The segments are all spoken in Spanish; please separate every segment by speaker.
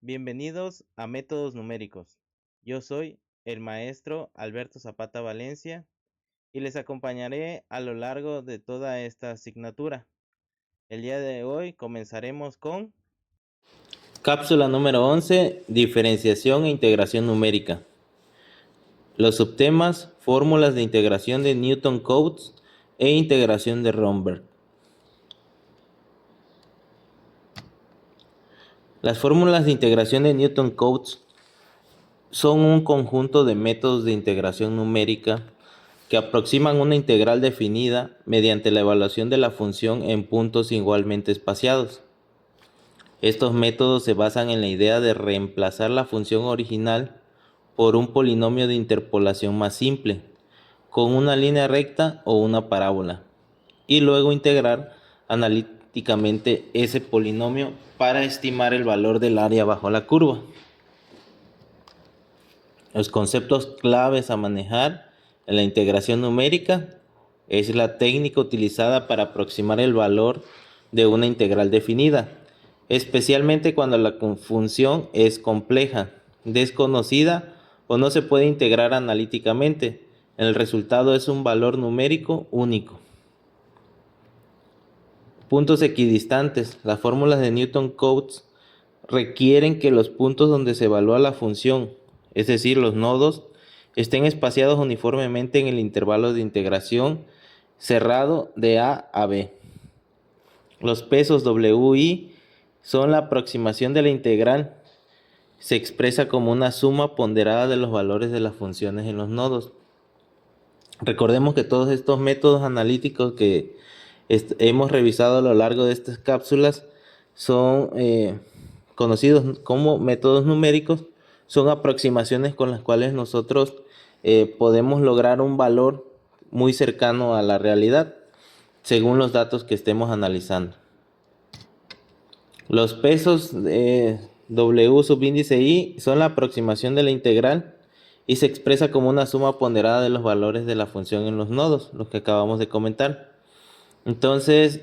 Speaker 1: Bienvenidos a Métodos Numéricos. Yo soy el maestro Alberto Zapata Valencia y les acompañaré a lo largo de toda esta asignatura. El día de hoy comenzaremos con cápsula número 11, diferenciación e integración numérica. Los subtemas, fórmulas de integración de Newton-Cotes e integración de Romberg. Las fórmulas de integración de Newton-Cotes son un conjunto de métodos de integración numérica que aproximan una integral definida mediante la evaluación de la función en puntos igualmente espaciados. Estos métodos se basan en la idea de reemplazar la función original por un polinomio de interpolación más simple, con una línea recta o una parábola, y luego integrar analíticamente ese polinomio para estimar el valor del área bajo la curva. Los conceptos claves a manejar en la integración numérica es la técnica utilizada para aproximar el valor de una integral definida, especialmente cuando la función es compleja, desconocida o no se puede integrar analíticamente. El resultado es un valor numérico único. Puntos equidistantes. Las fórmulas de Newton-Cotes requieren que los puntos donde se evalúa la función, es decir, los nodos, estén espaciados uniformemente en el intervalo de integración cerrado de A a B. Los pesos W y I son la aproximación de la integral. Se expresa como una suma ponderada de los valores de las funciones en los nodos. Recordemos que todos estos métodos analíticos que hemos revisado a lo largo de estas cápsulas son conocidos como métodos numéricos, son aproximaciones con las cuales nosotros podemos lograr un valor muy cercano a la realidad según los datos que estemos analizando. Los pesos W subíndice I son la aproximación de la integral y se expresa como una suma ponderada de los valores de la función en los nodos, los que acabamos de comentar. Entonces,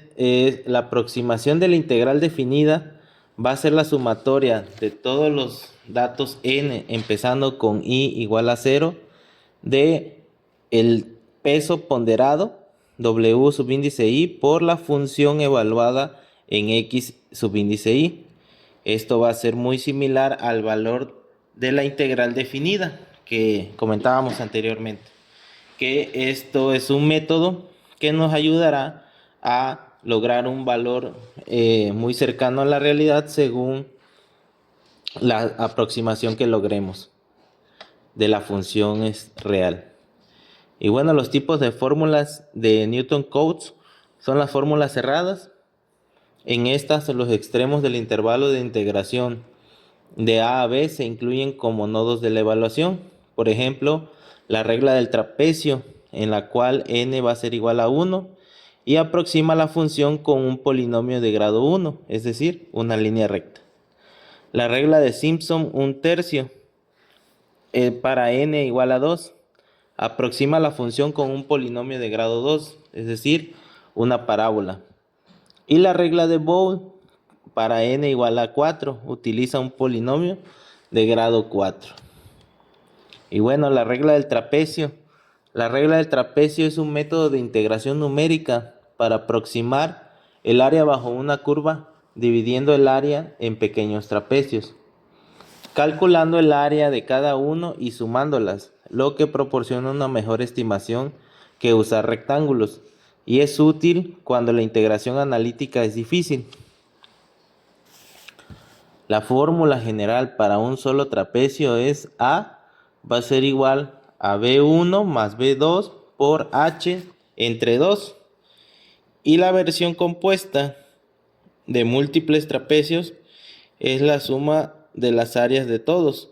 Speaker 1: la aproximación de la integral definida va a ser la sumatoria de todos los datos n, empezando con i igual a 0, de el peso ponderado w subíndice i por la función evaluada en x subíndice i. Esto va a ser muy similar al valor de la integral definida que comentábamos anteriormente, que esto es un método que nos ayudará a lograr un valor muy cercano a la realidad según la aproximación que logremos de la función es real. Y bueno, los tipos de fórmulas de Newton-Cotes son las fórmulas cerradas. En estas, los extremos del intervalo de integración de A a B se incluyen como nodos de la evaluación. Por ejemplo, la regla del trapecio, en la cual n va a ser igual a 1 y aproxima la función con un polinomio de grado 1, es decir, una línea recta. La regla de Simpson, un tercio, para n igual a 2, aproxima la función con un polinomio de grado 2, es decir, una parábola. Y la regla de Boole, para n igual a 4, utiliza un polinomio de grado 4. Y bueno, la regla del trapecio. La regla del trapecio es un método de integración numérica para aproximar el área bajo una curva dividiendo el área en pequeños trapecios, calculando el área de cada uno y sumándolas, lo que proporciona una mejor estimación que usar rectángulos, y es útil cuando la integración analítica es difícil. La fórmula general para un solo trapecio es A va a ser igual a B1 más B2 por H entre 2. Y la versión compuesta de múltiples trapecios es la suma de las áreas de todos,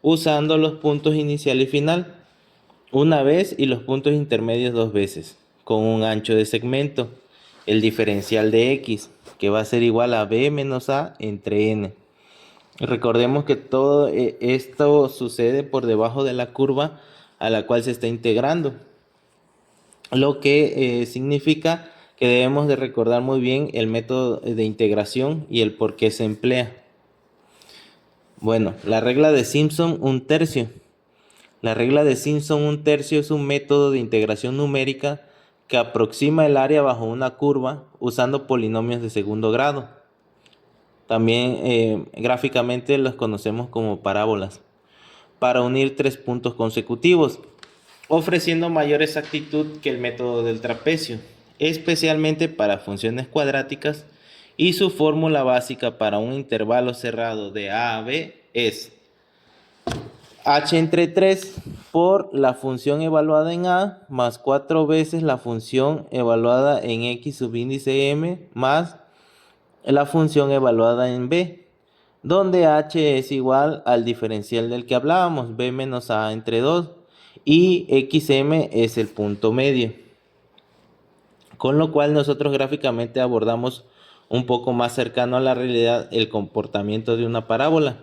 Speaker 1: usando los puntos inicial y final una vez y los puntos intermedios dos veces, con un ancho de segmento, el diferencial de X, que va a ser igual a B menos A entre N. Recordemos que todo esto sucede por debajo de la curva a la cual se está integrando, lo que significa que debemos de recordar muy bien el método de integración y el por qué se emplea. Bueno, la regla de Simpson 1/3. La regla de Simpson 1/3 es un método de integración numérica que aproxima el área bajo una curva usando polinomios de segundo grado. También gráficamente los conocemos como parábolas, para unir tres puntos consecutivos, ofreciendo mayor exactitud que el método del trapecio, especialmente para funciones cuadráticas, y su fórmula básica para un intervalo cerrado de a b es h entre 3 por la función evaluada en a más 4 veces la función evaluada en x subíndice m más la función evaluada en b, donde h es igual al diferencial del que hablábamos, b menos a entre 2, y xm es el punto medio. Con lo cual nosotros gráficamente abordamos un poco más cercano a la realidad el comportamiento de una parábola,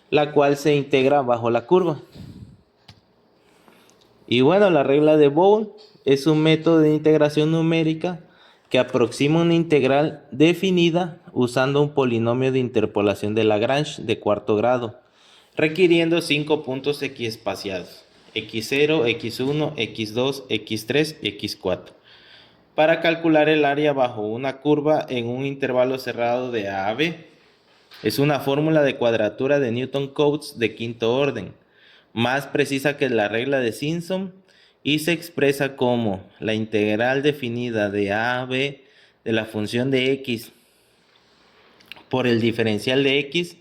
Speaker 1: la cual se integra bajo la curva. Y bueno, la regla de Boole es un método de integración numérica que aproxima una integral definida usando un polinomio de interpolación de Lagrange de cuarto grado, requiriendo 5 puntos equiespaciados, x0, x1, x2, x3 y x4, para calcular el área bajo una curva en un intervalo cerrado de a b. Es una fórmula de cuadratura de Newton-Cotes de quinto orden, más precisa que la regla de Simpson, y se expresa como la integral definida de a a b de la función de x por el diferencial de x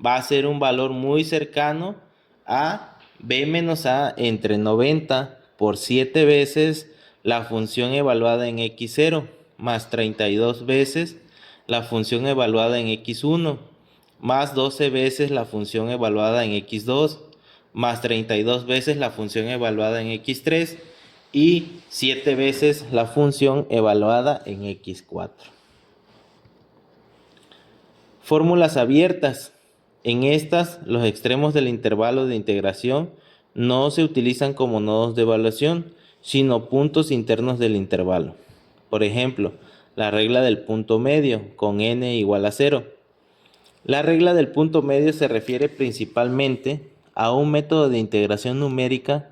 Speaker 1: va a ser un valor muy cercano a b menos a entre 90 por 7 veces la función evaluada en x0 más 32 veces la función evaluada en x1 más 12 veces la función evaluada en x2 más 32 veces la función evaluada en x3 y 7 veces la función evaluada en x4. Fórmulas abiertas. En estas, los extremos del intervalo de integración no se utilizan como nodos de evaluación, sino puntos internos del intervalo. Por ejemplo, la regla del punto medio con n igual a 0. La regla del punto medio se refiere principalmente a un método de integración numérica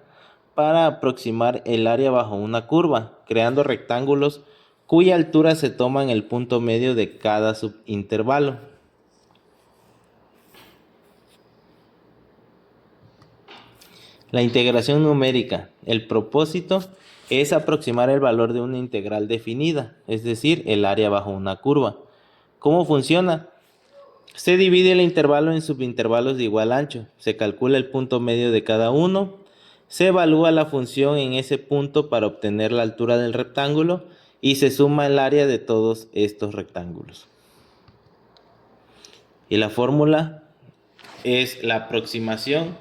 Speaker 1: para aproximar el área bajo una curva, creando rectángulos cuya altura se toma en el punto medio de cada subintervalo. La integración numérica. El propósito es aproximar el valor de una integral definida, es decir, el área bajo una curva. ¿Cómo funciona? Se divide el intervalo en subintervalos de igual ancho, se calcula el punto medio de cada uno, se evalúa la función en ese punto para obtener la altura del rectángulo y se suma el área de todos estos rectángulos. Y la fórmula es la aproximación,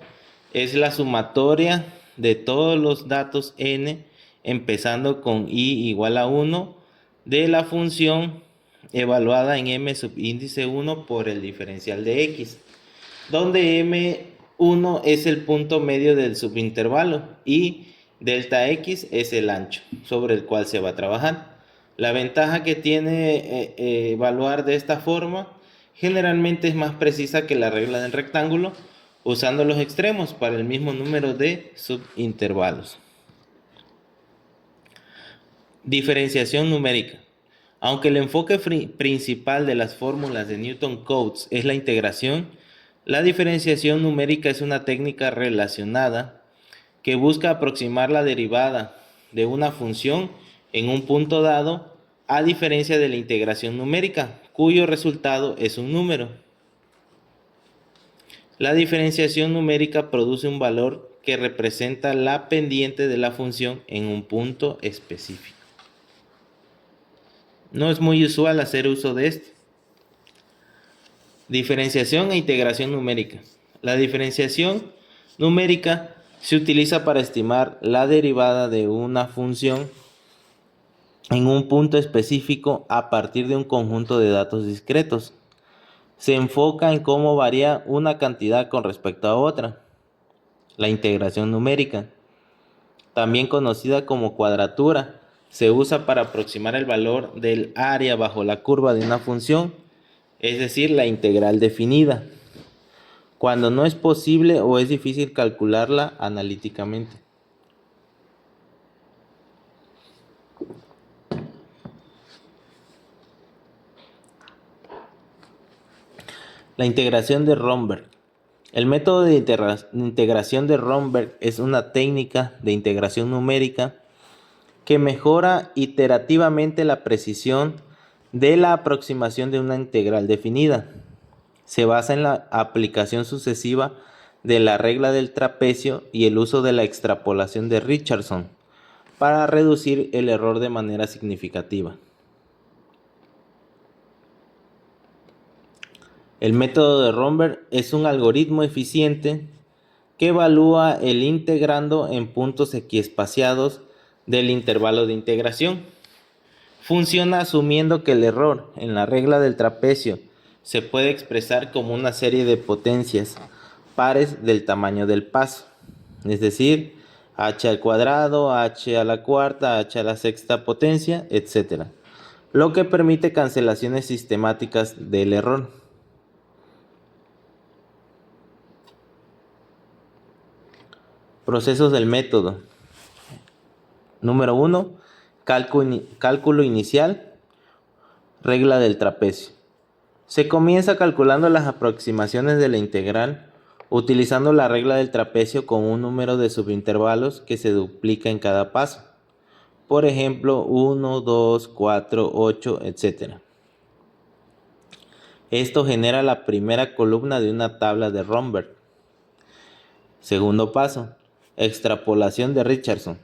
Speaker 1: es la sumatoria de todos los datos n, empezando con i igual a 1, de la función evaluada en m subíndice 1 por el diferencial de x, donde m1 es el punto medio del subintervalo y delta x es el ancho sobre el cual se va a trabajar. La ventaja que tiene evaluar de esta forma generalmente es más precisa que la regla del rectángulo, usando los extremos para el mismo número de subintervalos. Diferenciación numérica. Aunque el enfoque principal de las fórmulas de Newton-Cotes es la integración, la diferenciación numérica es una técnica relacionada que busca aproximar la derivada de una función en un punto dado, a diferencia de la integración numérica, cuyo resultado es un número. La diferenciación numérica produce un valor que representa la pendiente de la función en un punto específico. No es muy usual hacer uso de esto. Diferenciación e integración numérica. La diferenciación numérica se utiliza para estimar la derivada de una función en un punto específico a partir de un conjunto de datos discretos. Se enfoca en cómo varía una cantidad con respecto a otra. La integración numérica, también conocida como cuadratura, se usa para aproximar el valor del área bajo la curva de una función, es decir, la integral definida. cuando no es posible o es difícil calcularla analíticamente. La integración de Romberg. El método de integración de Romberg es una técnica de integración numérica que mejora iterativamente la precisión de la aproximación de una integral definida. Se basa en la aplicación sucesiva de la regla del trapecio y el uso de la extrapolación de Richardson para reducir el error de manera significativa. El método de Romberg es un algoritmo eficiente que evalúa el integrando en puntos equiespaciados del intervalo de integración. Funciona asumiendo que el error en la regla del trapecio se puede expresar como una serie de potencias pares del tamaño del paso, es decir, h al cuadrado, h a la cuarta, h a la sexta potencia, etc., lo que permite cancelaciones sistemáticas del error. Procesos del método. Número 1. Cálculo inicial. Regla del trapecio. Se comienza calculando las aproximaciones de la integral utilizando la regla del trapecio con un número de subintervalos que se duplica en cada paso. Por ejemplo, 1, 2, 4, 8, etc. Esto genera la primera columna de una tabla de Romberg. Segundo paso. Extrapolación de Richardson.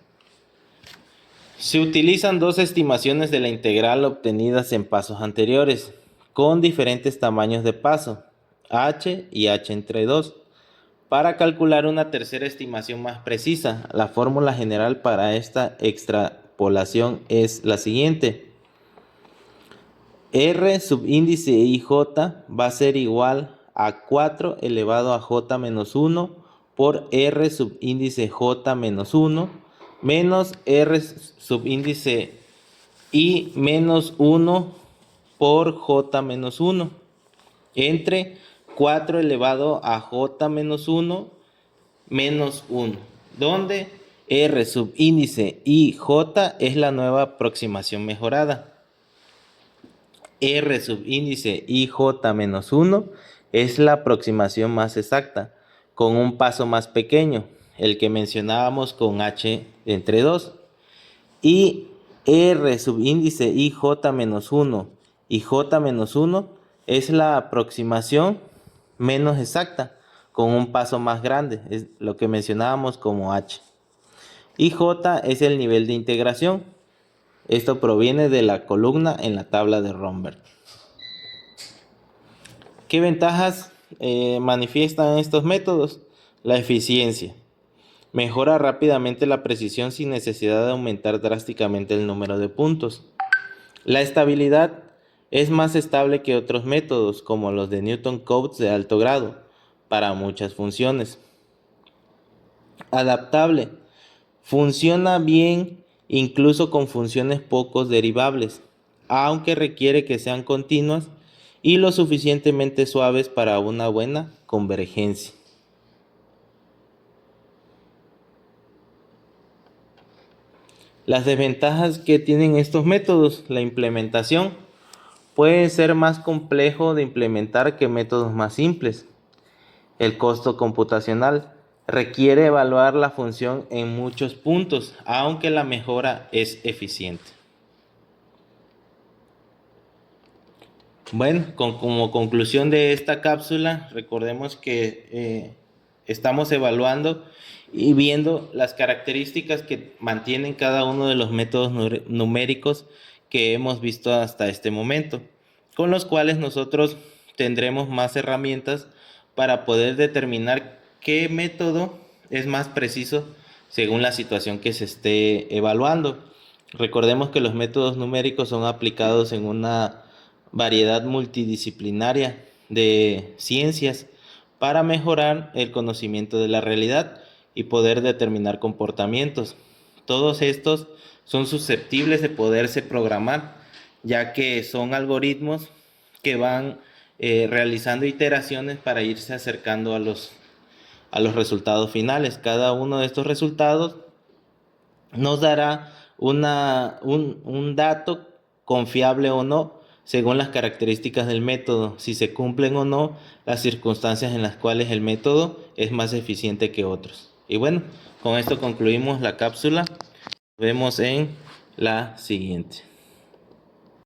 Speaker 1: Se utilizan dos estimaciones de la integral obtenidas en pasos anteriores, con diferentes tamaños de paso, h y h entre 2, para calcular una tercera estimación más precisa. La fórmula general para esta extrapolación es la siguiente. R subíndice IJ va a ser igual a 4 elevado a j menos 1 por R subíndice J menos 1 menos R subíndice I menos 1 por J menos 1 entre 4 elevado a J menos 1 menos 1, donde R subíndice IJ es la nueva aproximación mejorada. R subíndice IJ menos 1 es la aproximación más exacta, con un paso más pequeño, el que mencionábamos con h entre 2. Y R subíndice IJ menos 1 y J menos 1 es la aproximación menos exacta, con un paso más grande, es lo que mencionábamos como h. Y J es el nivel de integración. Esto proviene de la columna en la tabla de Romberg. ¿Qué ventajas manifiestan estos métodos? La eficiencia. Mejora rápidamente la precisión sin necesidad de aumentar drásticamente el número de puntos. La estabilidad. Es más estable que otros métodos, como los de Newton Cotes de alto grado, para muchas funciones. Adaptable. Funciona bien incluso con funciones poco derivables, aunque requiere que sean continuas y lo suficientemente suaves para una buena convergencia. Las desventajas que tienen estos métodos. La implementación. Puede ser más complejo de implementar que métodos más simples. El costo computacional. Requiere evaluar la función en muchos puntos, aunque la mejora es eficiente. Bueno, como conclusión de esta cápsula, recordemos que estamos evaluando y viendo las características que mantienen cada uno de los métodos numéricos que hemos visto hasta este momento, con los cuales nosotros tendremos más herramientas para poder determinar qué método es más preciso según la situación que se esté evaluando. Recordemos que los métodos numéricos son aplicados en una variedad multidisciplinaria de ciencias para mejorar el conocimiento de la realidad y poder determinar comportamientos. Todos estos son susceptibles de poderse programar, ya que son algoritmos que van realizando iteraciones para irse acercando a los resultados finales. Cada uno de estos resultados nos dará un dato confiable o no, según las características del método, si se cumplen o no las circunstancias en las cuales el método es más eficiente que otros. Y bueno, con esto concluimos la cápsula. Nos vemos en la siguiente.